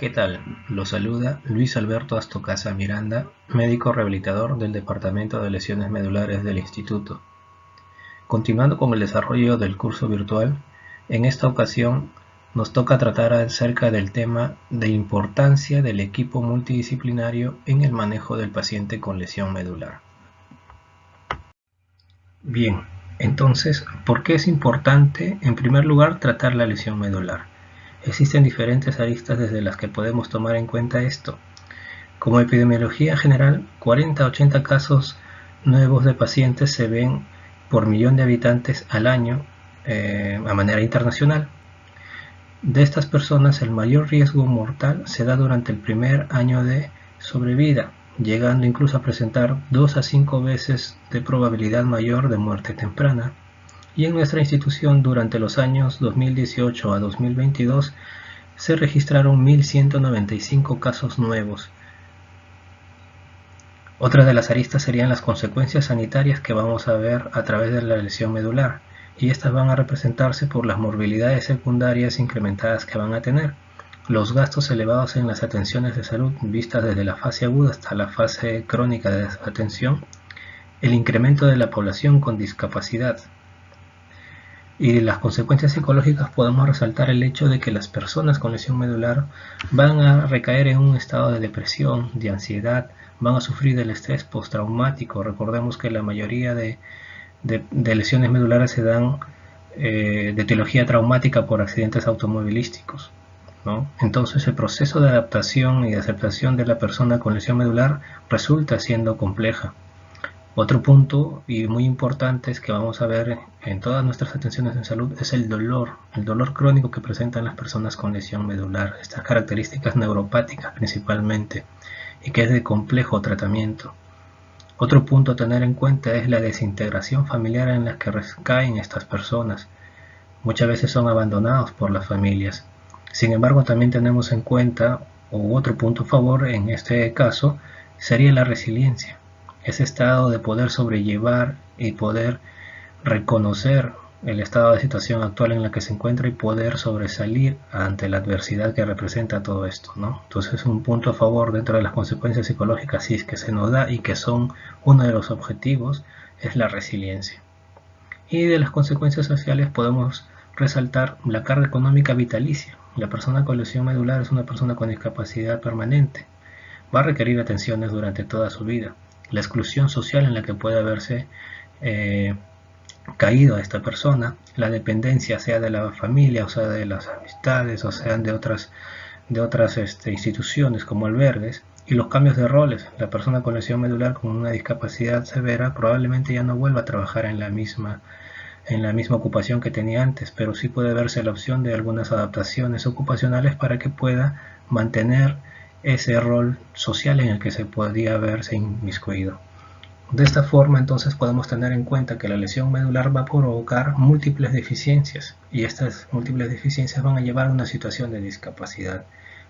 ¿Qué tal? Lo saluda Luis Alberto Astocasa Miranda, médico rehabilitador del Departamento de Lesiones Medulares del Instituto. Continuando con el desarrollo del curso virtual, en esta ocasión nos toca tratar acerca del tema de importancia del equipo multidisciplinario en el manejo del paciente con lesión medular. Bien, entonces, ¿por qué es importante, en primer lugar, tratar la lesión medular? Existen diferentes aristas desde las que podemos tomar en cuenta esto. Como epidemiología general, 40 a 80 casos nuevos de pacientes se ven por millón de habitantes al año a manera internacional. De estas personas, el mayor riesgo mortal se da durante el primer año de sobrevida, llegando incluso a presentar 2 a 5 veces de probabilidad mayor de muerte temprana. Y en nuestra institución, durante los años 2018 a 2022, se registraron 1.195 casos nuevos. Otra de las aristas serían las consecuencias sanitarias que vamos a ver a través de la lesión medular, y estas van a representarse por las morbilidades secundarias incrementadas que van a tener, los gastos elevados en las atenciones de salud vistas desde la fase aguda hasta la fase crónica de atención, el incremento de la población con discapacidad. Y las consecuencias psicológicas podemos resaltar el hecho de que las personas con lesión medular van a recaer en un estado de depresión, de ansiedad, van a sufrir del estrés postraumático. Recordemos que la mayoría de lesiones medulares se dan de etiología traumática por accidentes automovilísticos, ¿no? Entonces el proceso de adaptación y de aceptación de la persona con lesión medular resulta siendo compleja. Otro punto y muy importante es que vamos a ver en todas nuestras atenciones en salud es el dolor crónico que presentan las personas con lesión medular, estas características neuropáticas principalmente, y que es de complejo tratamiento. Otro punto a tener en cuenta es la desintegración familiar en la que recaen estas personas. Muchas veces son abandonados por las familias. Sin embargo, también tenemos en cuenta, o otro punto a favor en este caso, sería la resiliencia. Ese estado de poder sobrellevar y poder reconocer el estado de situación actual en la que se encuentra y poder sobresalir ante la adversidad que representa todo esto, ¿no? Entonces un punto a favor dentro de las consecuencias psicológicas sí es que se nos da y que son uno de los objetivos es la resiliencia. Y de las consecuencias sociales podemos resaltar la carga económica vitalicia. La persona con lesión medular es una persona con discapacidad permanente. Va a requerir atenciones durante toda su vida. La exclusión social en la que puede haberse caído a esta persona, la dependencia sea de la familia, o sea de las amistades, o sean de otras instituciones como albergues, y los cambios de roles. La persona con lesión medular con una discapacidad severa probablemente ya no vuelva a trabajar en la misma ocupación que tenía antes, pero sí puede verse la opción de algunas adaptaciones ocupacionales para que pueda mantener ese rol social en el que se podría verse inmiscuido. De esta forma, entonces, podemos tener en cuenta que la lesión medular va a provocar múltiples deficiencias, y estas múltiples deficiencias van a llevar a una situación de discapacidad.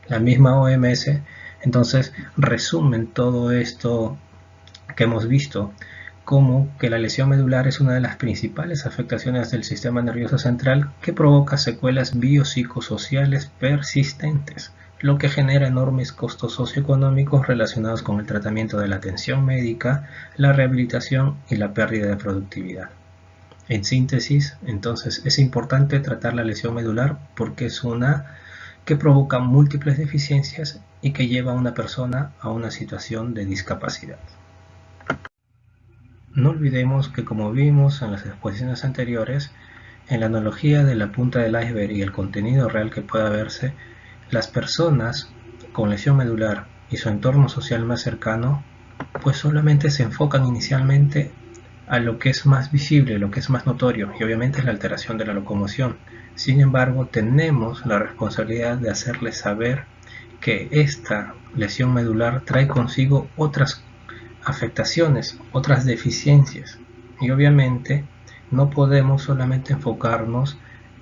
La misma OMS, entonces, resumen todo esto que hemos visto como que la lesión medular es una de las principales afectaciones del sistema nervioso central que provoca secuelas biopsicosociales persistentes, lo que genera enormes costos socioeconómicos relacionados con el tratamiento de la atención médica, la rehabilitación y la pérdida de productividad. En síntesis, entonces, es importante tratar la lesión medular porque es una que provoca múltiples deficiencias y que lleva a una persona a una situación de discapacidad. No olvidemos que, como vimos en las exposiciones anteriores, en la analogía de la punta del iceberg y el contenido real que pueda verse, las personas con lesión medular y su entorno social más cercano pues solamente se enfocan inicialmente a lo que es más visible, lo que es más notorio, y obviamente es la alteración de la locomoción. Sin embargo, tenemos la responsabilidad de hacerles saber que esta lesión medular trae consigo otras afectaciones, otras deficiencias, y obviamente no podemos solamente enfocarnos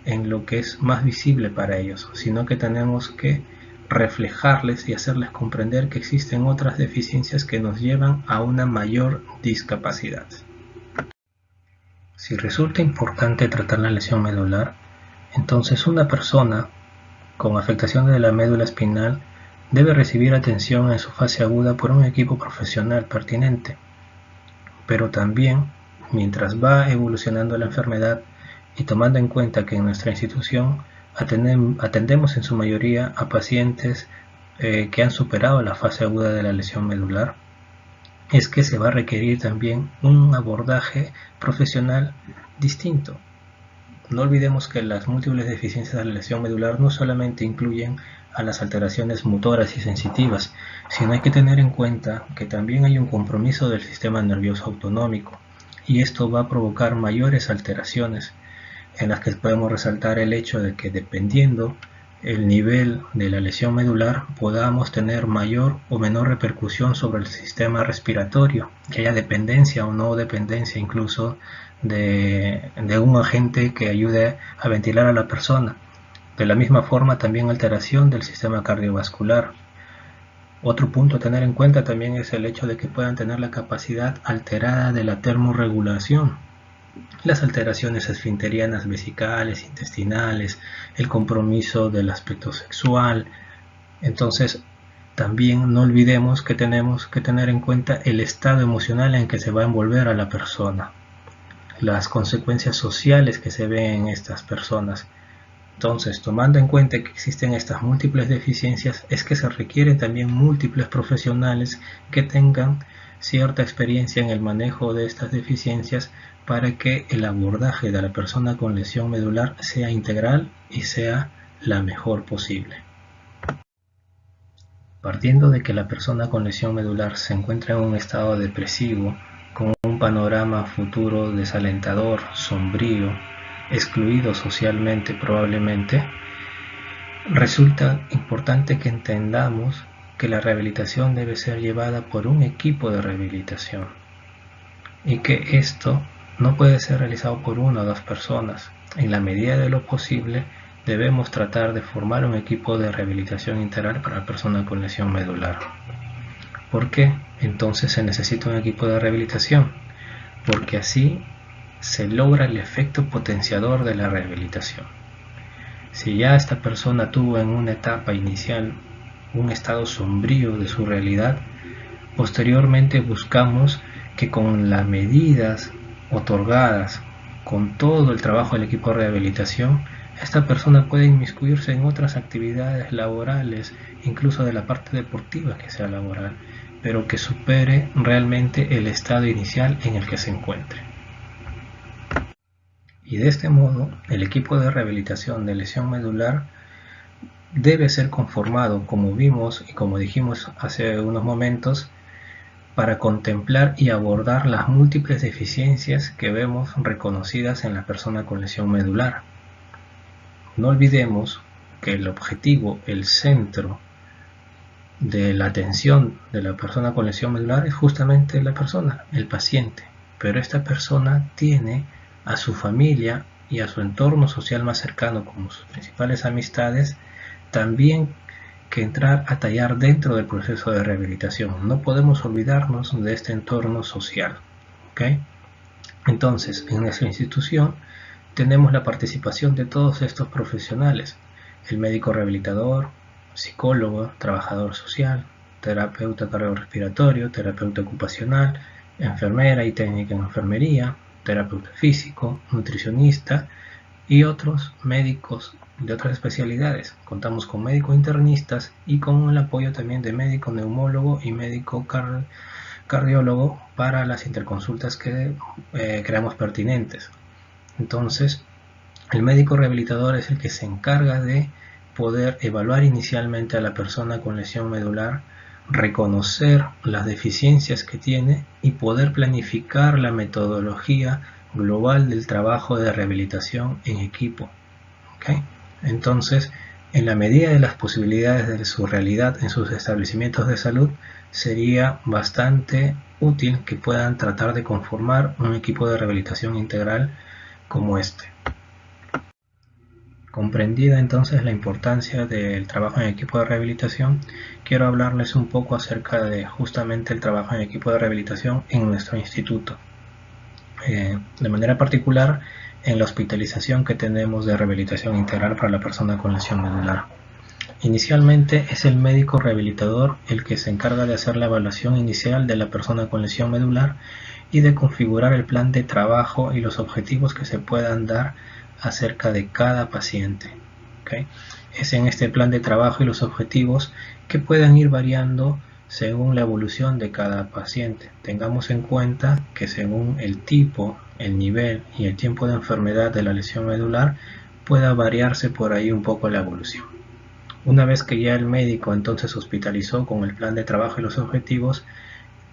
en lo que es más visible para ellos, sino que tenemos que reflejarles y hacerles comprender que existen otras deficiencias que nos llevan a una mayor discapacidad. Si resulta importante tratar la lesión medular, entonces una persona con afectación de la médula espinal debe recibir atención en su fase aguda por un equipo profesional pertinente, pero también, mientras va evolucionando la enfermedad y tomando en cuenta que en nuestra institución atendemos en su mayoría a pacientes que han superado la fase aguda de la lesión medular, es que se va a requerir también un abordaje profesional distinto. No olvidemos que las múltiples deficiencias de la lesión medular no solamente incluyen a las alteraciones motoras y sensitivas, sino hay que tener en cuenta que también hay un compromiso del sistema nervioso autonómico, y esto va a provocar mayores alteraciones, en las que podemos resaltar el hecho de que dependiendo el nivel de la lesión medular podamos tener mayor o menor repercusión sobre el sistema respiratorio, que haya dependencia o no dependencia incluso de un agente que ayude a ventilar a la persona. De la misma forma también alteración del sistema cardiovascular. Otro punto a tener en cuenta también es el hecho de que puedan tener la capacidad alterada de la termorregulación, las alteraciones esfinterianas vesicales, intestinales, el compromiso del aspecto sexual. Entonces, también no olvidemos que tenemos que tener en cuenta el estado emocional en que se va a envolver a la persona, las consecuencias sociales que se ven en estas personas. Entonces, tomando en cuenta que existen estas múltiples deficiencias, es que se requieren también múltiples profesionales que tengan cierta experiencia en el manejo de estas deficiencias para que el abordaje de la persona con lesión medular sea integral y sea la mejor posible. Partiendo de que la persona con lesión medular se encuentra en un estado depresivo, con un panorama futuro desalentador, sombrío, excluido socialmente probablemente, resulta importante que entendamos que la rehabilitación debe ser llevada por un equipo de rehabilitación y que esto no puede ser realizado por una o dos personas. En la medida de lo posible debemos tratar de formar un equipo de rehabilitación integral para la persona con lesión medular. ¿Por qué? Entonces se necesita un equipo de rehabilitación, porque así se logra el efecto potenciador de la rehabilitación. Si ya esta persona tuvo en una etapa inicial un estado sombrío de su realidad, posteriormente buscamos que con las medidas otorgadas, con todo el trabajo del equipo de rehabilitación, esta persona puede inmiscuirse en otras actividades laborales, incluso de la parte deportiva que sea laboral, pero que supere realmente el estado inicial en el que se encuentre. Y de este modo, el equipo de rehabilitación de lesión medular debe ser conformado, como vimos y como dijimos hace unos momentos, para contemplar y abordar las múltiples deficiencias que vemos reconocidas en la persona con lesión medular. No olvidemos que el objetivo, el centro de la atención de la persona con lesión medular es justamente la persona, el paciente, pero esta persona tiene a su familia y a su entorno social más cercano como sus principales amistades también que entrar a tallar dentro del proceso de rehabilitación. No podemos olvidarnos de este entorno social. ¿Okay? Entonces, en nuestra institución tenemos la participación de todos estos profesionales: el médico rehabilitador, psicólogo, trabajador social, terapeuta cardiorrespiratorio, terapeuta ocupacional, enfermera y técnica en enfermería, terapeuta físico, nutricionista y otros médicos de otras especialidades. Contamos con médicos internistas y con el apoyo también de médico neumólogo y médico cardiólogo para las interconsultas que creamos pertinentes. Entonces, el médico rehabilitador es el que se encarga de poder evaluar inicialmente a la persona con lesión medular, reconocer las deficiencias que tiene y poder planificar la metodología global del trabajo de rehabilitación en equipo. ¿Okay? Entonces, en la medida de las posibilidades de su realidad en sus establecimientos de salud, sería bastante útil que puedan tratar de conformar un equipo de rehabilitación integral como este. Comprendida entonces la importancia del trabajo en equipo de rehabilitación, quiero hablarles un poco acerca de justamente el trabajo en equipo de rehabilitación en nuestro instituto. De manera particular, en la hospitalización que tenemos de rehabilitación integral para la persona con lesión medular. Inicialmente es el médico rehabilitador el que se encarga de hacer la evaluación inicial de la persona con lesión medular y de configurar el plan de trabajo y los objetivos que se puedan dar acerca de cada paciente. ¿Okay? Es en este plan de trabajo y los objetivos que puedan ir variando según la evolución de cada paciente. Tengamos en cuenta que según el tipo, el nivel y el tiempo de enfermedad de la lesión medular pueda variarse por ahí un poco la evolución. Una vez que ya el médico entonces hospitalizó con el plan de trabajo y los objetivos,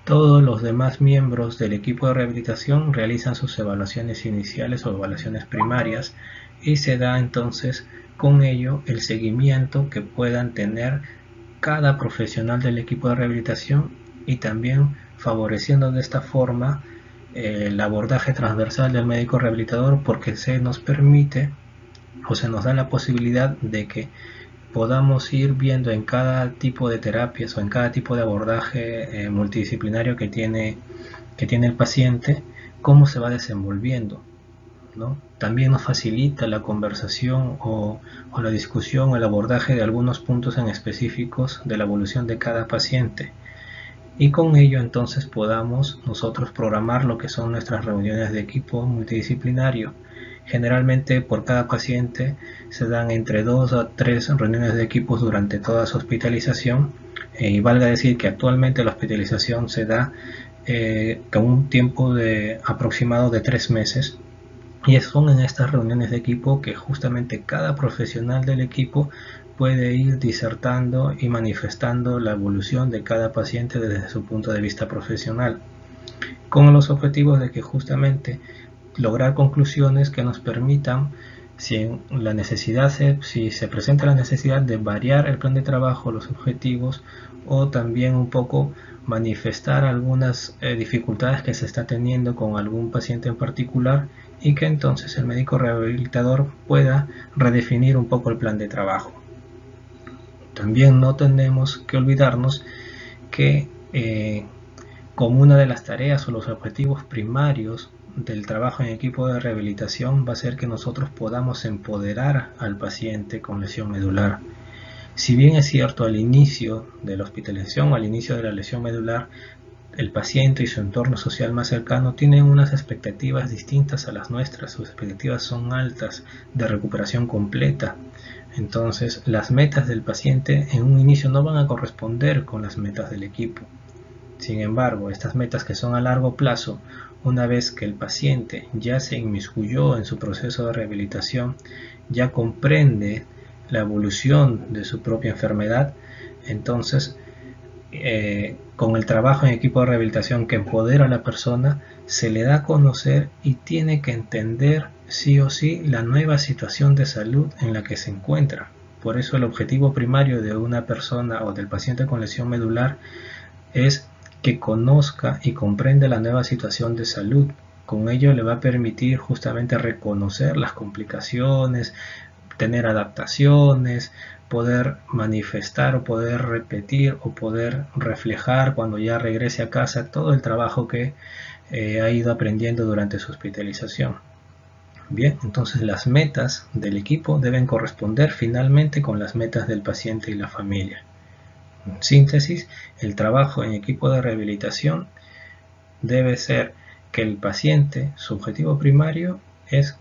todos los demás miembros del equipo de rehabilitación realizan sus evaluaciones iniciales o evaluaciones primarias y se da entonces con ello el seguimiento que puedan tener cada profesional del equipo de rehabilitación y también favoreciendo de esta forma el abordaje transversal del médico rehabilitador, porque se nos permite o se nos da la posibilidad de que podamos ir viendo en cada tipo de terapias o en cada tipo de abordaje multidisciplinario que tiene el paciente, cómo se va desenvolviendo, ¿no? También nos facilita la conversación o la discusión o el abordaje de algunos puntos en específicos de la evolución de cada paciente, y con ello entonces podamos nosotros programar lo que son nuestras reuniones de equipo multidisciplinario. Generalmente por cada paciente se dan entre 2 a 3 reuniones de equipos durante toda su hospitalización, y valga decir que actualmente la hospitalización se da con un tiempo aproximado de 3 meses, y son en estas reuniones de equipo que justamente cada profesional del equipo puede ir disertando y manifestando la evolución de cada paciente desde su punto de vista profesional, con los objetivos de que justamente lograr conclusiones que nos permitan, si se presenta la necesidad de variar el plan de trabajo, los objetivos, o también un poco manifestar algunas dificultades que se está teniendo con algún paciente en particular, y que entonces el médico rehabilitador pueda redefinir un poco el plan de trabajo. También no tenemos que olvidarnos que como una de las tareas o los objetivos primarios del trabajo en equipo de rehabilitación va a ser que nosotros podamos empoderar al paciente con lesión medular. Si bien es cierto, al inicio de la hospitalización, al inicio de la lesión medular, el paciente y su entorno social más cercano tienen unas expectativas distintas a las nuestras. Sus expectativas son altas de recuperación completa. Entonces, las metas del paciente en un inicio no van a corresponder con las metas del equipo. Sin embargo, estas metas que son a largo plazo, una vez que el paciente ya se inmiscuyó en su proceso de rehabilitación, ya comprende la evolución de su propia enfermedad, entonces con el trabajo en equipo de rehabilitación que empodera a la persona, se le da a conocer y tiene que entender sí o sí la nueva situación de salud en la que se encuentra. Por eso el objetivo primario de una persona o del paciente con lesión medular es que conozca y comprenda la nueva situación de salud. Con ello le va a permitir justamente reconocer las complicaciones, tener adaptaciones, poder manifestar o poder repetir o poder reflejar cuando ya regrese a casa todo el trabajo que ha ido aprendiendo durante su hospitalización. Bien, entonces las metas del equipo deben corresponder finalmente con las metas del paciente y la familia. En síntesis, el trabajo en equipo de rehabilitación debe ser que el paciente, su objetivo primario es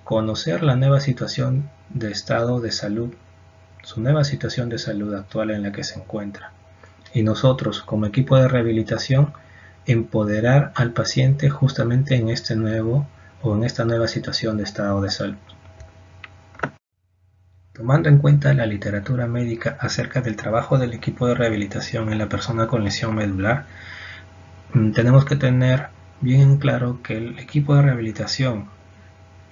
conocer la nueva situación de estado de salud, su nueva situación de salud actual en la que se encuentra. Y nosotros, como equipo de rehabilitación, empoderar al paciente justamente en esta nueva situación de estado de salud. Tomando en cuenta la literatura médica acerca del trabajo del equipo de rehabilitación en la persona con lesión medular, tenemos que tener bien claro que el equipo de rehabilitación,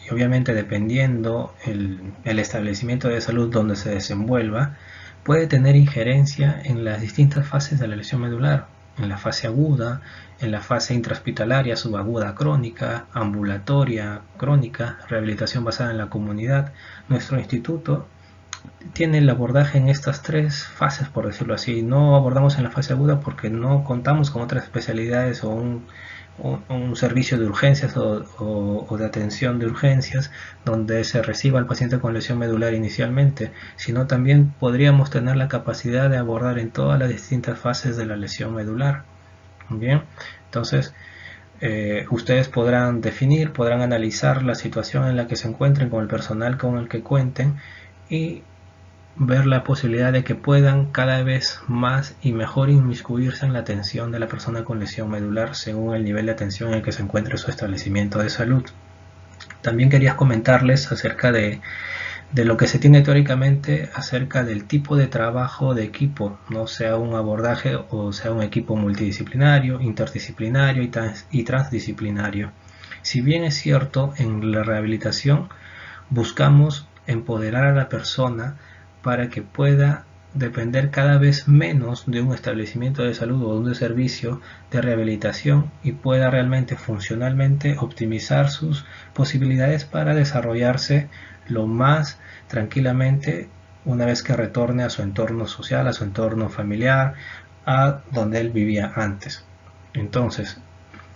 y obviamente dependiendo el establecimiento de salud donde se desenvuelva, puede tener injerencia en las distintas fases de la lesión medular, en la fase aguda, en la fase intrahospitalaria, subaguda crónica, ambulatoria crónica, rehabilitación basada en la comunidad. Nuestro instituto tiene el abordaje en estas tres fases, por decirlo así. No abordamos en la fase aguda porque no contamos con otras especialidades o un servicio de urgencias o de atención de urgencias donde se reciba al paciente con lesión medular inicialmente, sino también podríamos tener la capacidad de abordar en todas las distintas fases de la lesión medular. Bien, entonces ustedes podrán definir, podrán analizar la situación en la que se encuentren con el personal con el que cuenten y ver la posibilidad de que puedan cada vez más y mejor inmiscuirse en la atención de la persona con lesión medular según el nivel de atención en el que se encuentre su establecimiento de salud. También quería comentarles acerca de lo que se tiene teóricamente acerca del tipo de trabajo de equipo, no sea un abordaje o sea un equipo multidisciplinario, interdisciplinario y transdisciplinario. Si bien es cierto, en la rehabilitación buscamos empoderar a la persona para que pueda depender cada vez menos de un establecimiento de salud o de un servicio de rehabilitación y pueda realmente funcionalmente optimizar sus posibilidades para desarrollarse lo más tranquilamente una vez que retorne a su entorno social, a su entorno familiar, a donde él vivía antes. Entonces,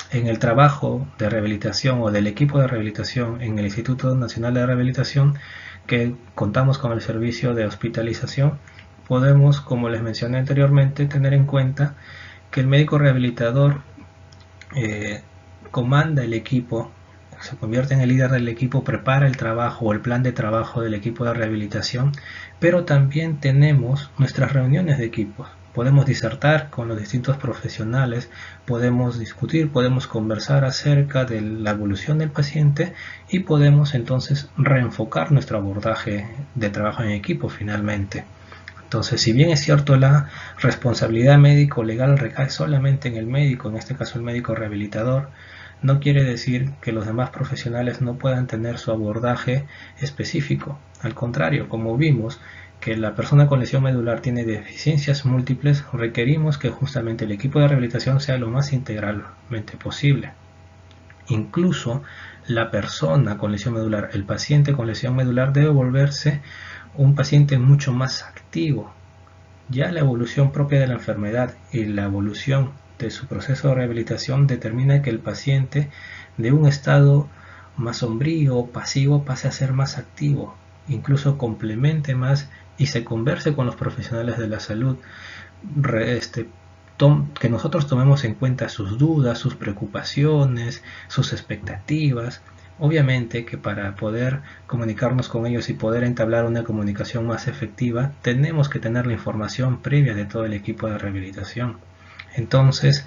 en el trabajo de rehabilitación o del equipo de rehabilitación en el Instituto Nacional de Rehabilitación, que contamos con el servicio de hospitalización, podemos, como les mencioné anteriormente, tener en cuenta que el médico rehabilitador comanda el equipo, se convierte en el líder del equipo, prepara el trabajo o el plan de trabajo del equipo de rehabilitación, pero también tenemos nuestras reuniones de equipos. Podemos disertar con los distintos profesionales, podemos discutir, podemos conversar acerca de la evolución del paciente y podemos entonces reenfocar nuestro abordaje de trabajo en equipo finalmente. Entonces, si bien es cierto la responsabilidad médico-legal recae solamente en el médico, en este caso el médico rehabilitador, no quiere decir que los demás profesionales no puedan tener su abordaje específico. Al contrario, como vimos que la persona con lesión medular tiene deficiencias múltiples, requerimos que justamente el equipo de rehabilitación sea lo más integralmente posible. Incluso la persona con lesión medular, el paciente con lesión medular debe volverse un paciente mucho más activo. Ya la evolución propia de la enfermedad y la evolución de su proceso de rehabilitación determina que el paciente de un estado más sombrío, pasivo, pase a ser más activo, incluso complemente más y se converse con los profesionales de la salud, que nosotros tomemos en cuenta sus dudas, sus preocupaciones, sus expectativas. Obviamente que para poder comunicarnos con ellos y poder entablar una comunicación más efectiva, tenemos que tener la información previa de todo el equipo de rehabilitación. Entonces,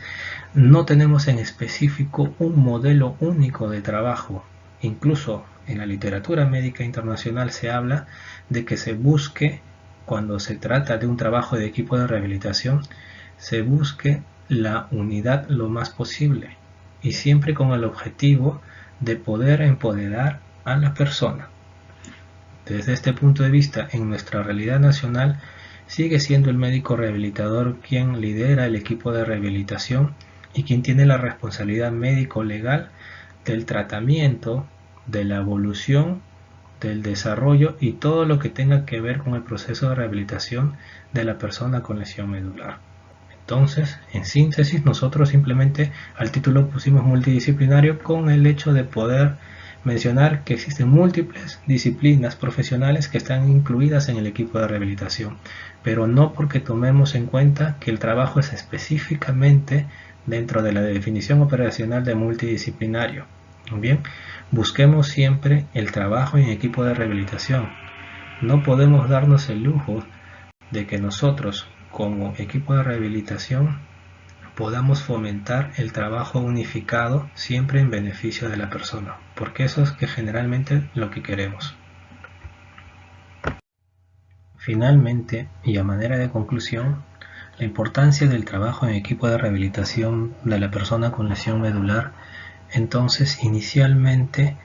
no tenemos en específico un modelo único de trabajo. Incluso en la literatura médica internacional se habla de que se busque, cuando se trata de un trabajo de equipo de rehabilitación, se busque la unidad lo más posible y siempre con el objetivo de poder empoderar a la persona. Desde este punto de vista, en nuestra realidad nacional, sigue siendo el médico rehabilitador quien lidera el equipo de rehabilitación y quien tiene la responsabilidad médico-legal del tratamiento, de la evolución, del desarrollo y todo lo que tenga que ver con el proceso de rehabilitación de la persona con lesión medular. Entonces, en síntesis, nosotros simplemente al título pusimos multidisciplinario con el hecho de poder mencionar que existen múltiples disciplinas profesionales que están incluidas en el equipo de rehabilitación, pero no porque tomemos en cuenta que el trabajo es específicamente dentro de la definición operacional de multidisciplinario. Bien, busquemos siempre el trabajo en equipo de rehabilitación. No podemos darnos el lujo de que nosotros, como equipo de rehabilitación, podamos fomentar el trabajo unificado siempre en beneficio de la persona, porque eso es que generalmente lo que queremos. Finalmente, y a manera de conclusión, la importancia del trabajo en equipo de rehabilitación de la persona con lesión medular, entonces inicialmente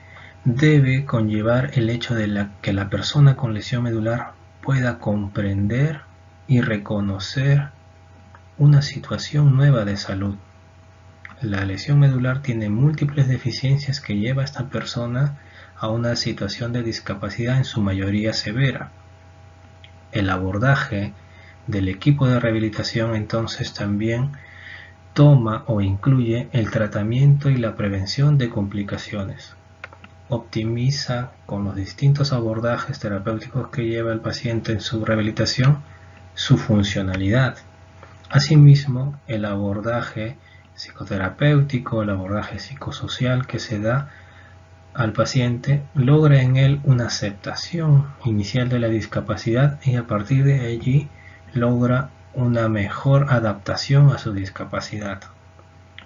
debe conllevar el hecho de que la persona con lesión medular pueda comprender y reconocer una situación nueva de salud. La lesión medular tiene múltiples deficiencias que lleva a esta persona a una situación de discapacidad en su mayoría severa. El abordaje del equipo de rehabilitación entonces también toma o incluye el tratamiento y la prevención de complicaciones. Optimiza con los distintos abordajes terapéuticos que lleva el paciente en su rehabilitación su funcionalidad. Asimismo, el abordaje psicoterapéutico, el abordaje psicosocial que se da al paciente logra en él una aceptación inicial de la discapacidad y a partir de allí logra una mejor adaptación a su discapacidad.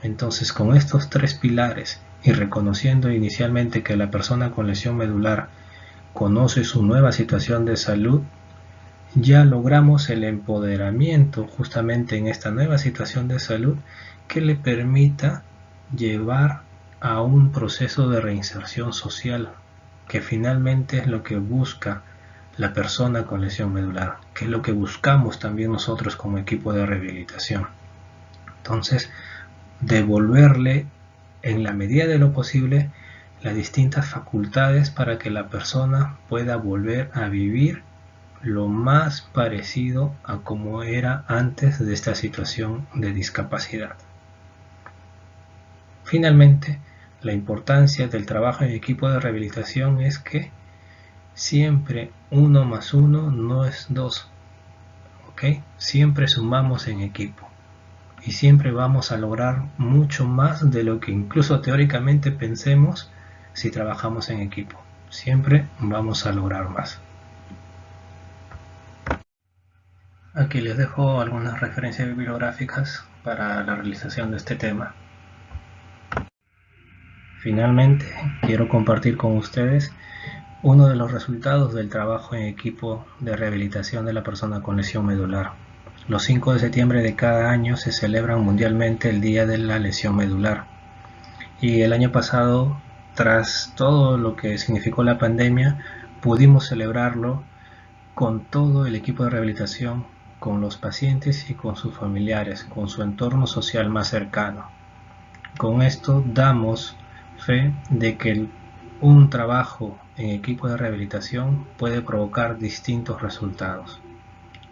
Entonces, con estos tres pilares y reconociendo inicialmente que la persona con lesión medular conoce su nueva situación de salud, ya logramos el empoderamiento justamente en esta nueva situación de salud que le permita llevar a un proceso de reinserción social, que finalmente es lo que busca la persona con lesión medular, que es lo que buscamos también nosotros como equipo de rehabilitación. Entonces, devolverle en la medida de lo posible las distintas facultades para que la persona pueda volver a vivir lo más parecido a como era antes de esta situación de discapacidad. Finalmente, la importancia del trabajo en equipo de rehabilitación es que siempre 1 más 1 no es 2, ¿ok? Siempre sumamos en equipo y siempre vamos a lograr mucho más de lo que incluso teóricamente pensemos si trabajamos en equipo. Siempre vamos a lograr más. Aquí les dejo algunas referencias bibliográficas para la realización de este tema. Finalmente, quiero compartir con ustedes uno de los resultados del trabajo en equipo de rehabilitación de la persona con lesión medular. Los 5 de septiembre de cada año se celebra mundialmente el Día de la Lesión Medular. Y el año pasado, tras todo lo que significó la pandemia, pudimos celebrarlo con todo el equipo de rehabilitación, con los pacientes y con sus familiares, con su entorno social más cercano. Con esto damos fe de que un trabajo en equipo de rehabilitación puede provocar distintos resultados.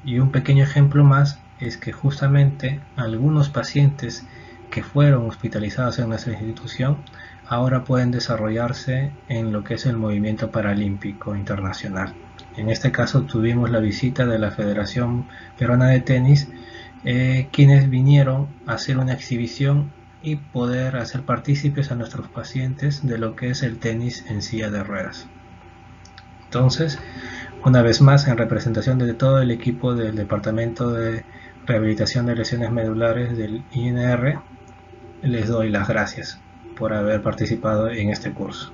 Y un pequeño ejemplo más es que justamente algunos pacientes que fueron hospitalizados en nuestra institución ahora pueden desarrollarse en lo que es el movimiento paralímpico internacional. En este caso tuvimos la visita de la Federación Peruana de Tenis, quienes vinieron a hacer una exhibición y poder hacer partícipes a nuestros pacientes de lo que es el tenis en silla de ruedas. Entonces, una vez más, en representación de todo el equipo del Departamento de Rehabilitación de Lesiones Medulares del INR, les doy las gracias por haber participado en este curso.